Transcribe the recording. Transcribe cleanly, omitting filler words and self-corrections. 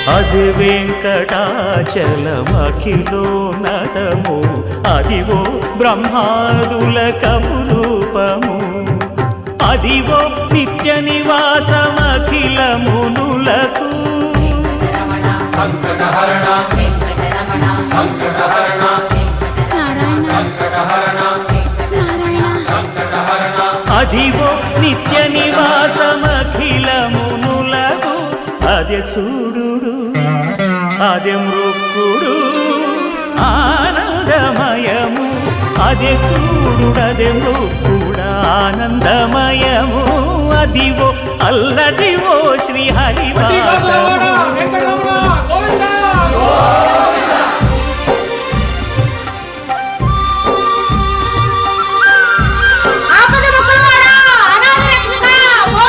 అది వెంకటాచలమఖిలోన్నతము అదివో బ్రహ్మాదుల కపురూపము అదివో నిత్య నివాసమఖిలమునులకు సంకటహరణ సంకటహరణ సంకటహరణ సంకటహరణ అదివో నిత్య నివాసమఖిలమునులకు అదే చూడుడు అదే మృక్కుడు ఆనందమయము అదే చూడుడదే మృక్కుడు ఆనందమయము అదివో అల్లదివో శ్రీ హరివాసము